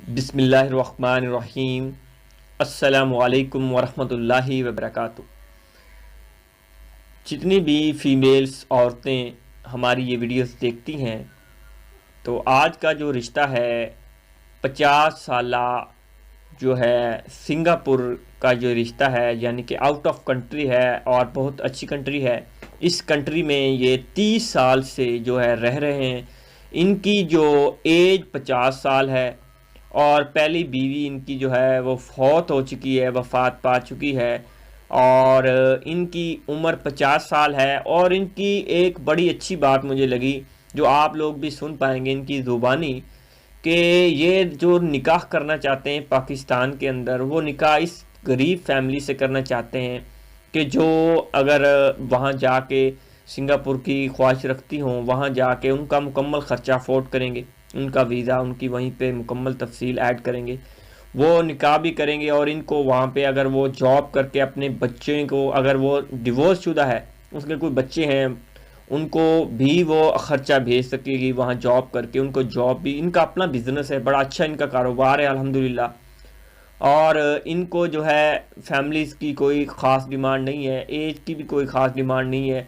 بسم اللہ الرحمن الرحیم۔ السلام علیکم ورحمۃ اللہ وبرکاتہ۔ جتنی بھی فیمیلز عورتیں ہماری یہ ویڈیوز دیکھتی ہیں تو آج کا جو رشتہ ہے 50 سالہ جو ہے سنگاپور کا جو رشتہ ہے، یعنی کہ آؤٹ آف کنٹری ہے اور بہت اچھی کنٹری ہے۔ اس کنٹری میں یہ 30 سال سے جو ہے رہ رہے ہیں۔ ان کی جو ایج 50 سال ہے اور پہلی بیوی ان کی جو ہے وہ فوت ہو چکی ہے، وفات پا چکی ہے، اور ان کی عمر 50 سال ہے۔ اور ان کی ایک بڑی اچھی بات مجھے لگی جو آپ لوگ بھی سن پائیں گے ان کی زبانی، کہ یہ جو نکاح کرنا چاہتے ہیں پاکستان کے اندر، وہ نکاح اس غریب فیملی سے کرنا چاہتے ہیں کہ جو اگر وہاں جا کے سنگاپور کی خواہش رکھتی ہوں، وہاں جا کے ان کا مکمل خرچہ افورڈ کریں گے، ان کا ویزا ان کی وہیں پہ مکمل تفصیل ایڈ کریں گے، وہ نکاح بھی کریں گے، اور ان کو وہاں پہ اگر وہ جاب کر کے اپنے بچے کو، اگر وہ ڈیورس شدہ ہے، اس کے کوئی بچے ہیں، ان کو بھی وہ خرچہ بھیج سکے گی وہاں جاب کر کے۔ ان کو جاب بھی، ان کا اپنا بزنس ہے، بڑا اچھا ان کا کاروبار ہے الحمدللہ، اور ان کو جو ہے فیملیز کی کوئی خاص ڈیمانڈ نہیں ہے، ایج کی بھی کوئی خاص ڈیمانڈ نہیں ہے۔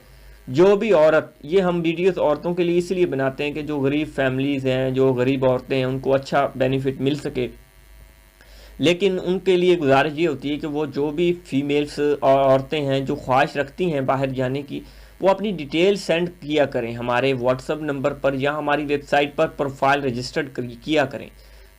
جو بھی عورت، یہ ہم ویڈیوز عورتوں کے لیے اس لیے بناتے ہیں کہ جو غریب فیملیز ہیں، جو غریب عورتیں ہیں، ان کو اچھا بینیفٹ مل سکے، لیکن ان کے لیے گزارش یہ ہوتی ہے کہ وہ جو بھی فیمیلز اور عورتیں ہیں جو خواہش رکھتی ہیں باہر جانے کی، وہ اپنی ڈیٹیل سینڈ کیا کریں ہمارے واٹس ایپ نمبر پر یا ہماری ویب سائٹ پر پروفائل رجسٹرڈ کیا کریں۔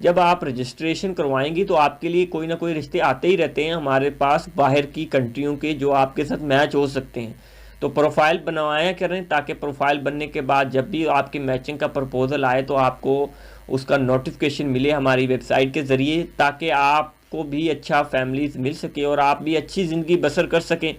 جب آپ رجسٹریشن کروائیں گی تو آپ کے لیے کوئی نہ کوئی رشتے آتے ہی رہتے ہیں ہمارے پاس باہر کی کنٹریوں کے، جو آپ کے ساتھ میچ ہو سکتے ہیں۔ تو پروفائل بنوایا کریں تاکہ پروفائل بننے کے بعد جب بھی آپ کی میچنگ کا پرپوزل آئے تو آپ کو اس کا نوٹیفیکیشن ملے ہماری ویب سائٹ کے ذریعے، تاکہ آپ کو بھی اچھا فیملیز مل سکے اور آپ بھی اچھی زندگی بسر کر سکیں۔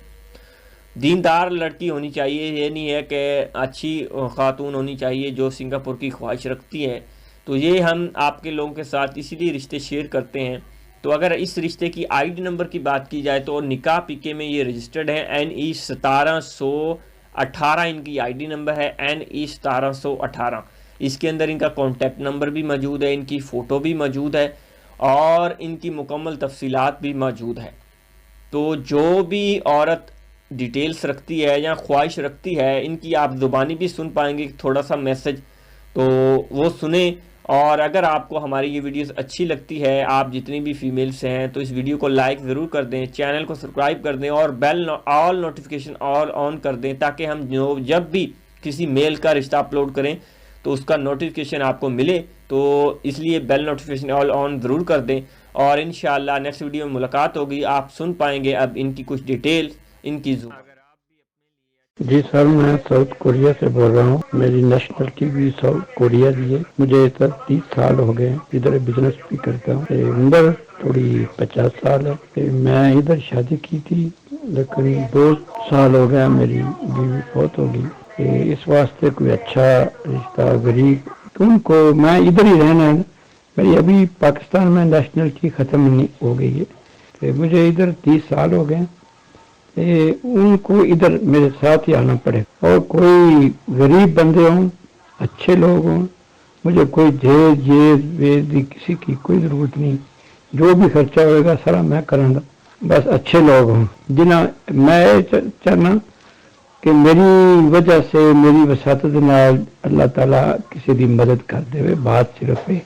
دیندار لڑکی ہونی چاہیے، یہ نہیں ہے کہ اچھی خاتون ہونی چاہیے جو سنگاپور کی خواہش رکھتی ہے۔ تو یہ ہم آپ کے لوگوں کے ساتھ اسی لیے رشتے شیئر کرتے ہیں۔ تو اگر اس رشتے کی آئی ڈی نمبر کی بات کی جائے تو نکاح پی کے میں یہ رجسٹرڈ ہے، NE 1718 ان کی آئی ڈی نمبر ہے، NE 1718۔ اس کے اندر ان کا کانٹیکٹ نمبر بھی موجود ہے، ان کی فوٹو بھی موجود ہے، اور ان کی مکمل تفصیلات بھی موجود ہے۔ تو جو بھی عورت ڈیٹیلز رکھتی ہے یا خواہش رکھتی ہے، ان کی آپ زبانی بھی سن پائیں گے تھوڑا سا میسج، تو وہ سنیں۔ اور اگر آپ کو ہماری یہ ویڈیوز اچھی لگتی ہے، آپ جتنی بھی فیمیلز ہیں، تو اس ویڈیو کو لائک ضرور کر دیں، چینل کو سبسکرائب کر دیں، اور بیل آل نوٹیفیکیشن آل آن کر دیں، تاکہ ہم جب بھی کسی میل کا رشتہ اپلوڈ کریں تو اس کا نوٹیفیکیشن آپ کو ملے۔ تو اس لیے بیل نوٹیفیکیشن آل آن ضرور کر دیں، اور انشاءاللہ نیکسٹ ویڈیو میں ملاقات ہوگی۔ آپ سن پائیں گے اب ان کی کچھ ڈیٹیل، ان کی جی سر، میں ساؤتھ کوریا سے بول رہا ہوں۔ میری نیشنلٹی بھی ساؤتھ کوریا کی ہے۔ مجھے سر 30 سال ہو گئے ہیں، ادھر بزنس بھی کرتا ہوں۔ عمر تھوڑی 50 سال ہے۔ میں ادھر شادی کی تھی لیکن 2 سال ہو گیا میری بیوی فوت ہو گئی۔ اس واسطے کوئی اچھا رشتہ غریب ان کو، میں ادھر ہی رہنا ہے۔ میری ابھی پاکستان میں نیشنلٹی ختم نہیں ہو گئی ہے، مجھے ادھر 30 سال ہو گئے ہیں۔ ان کو ادھر میرے ساتھ ہی آنا پڑے، اور کوئی غریب بندے ہوں، اچھے لوگ ہوں، مجھے کوئی جیز ویز کسی کی کوئی ضرورت نہیں۔ جو بھی خرچہ ہوئے گا سارا میں کروں گا، بس اچھے لوگ ہوں۔ جنہیں میں چاہنا کہ میری وجہ سے، میری وساطت نال اللہ تعالیٰ کسی کی مدد کر دے، بات صرف ہے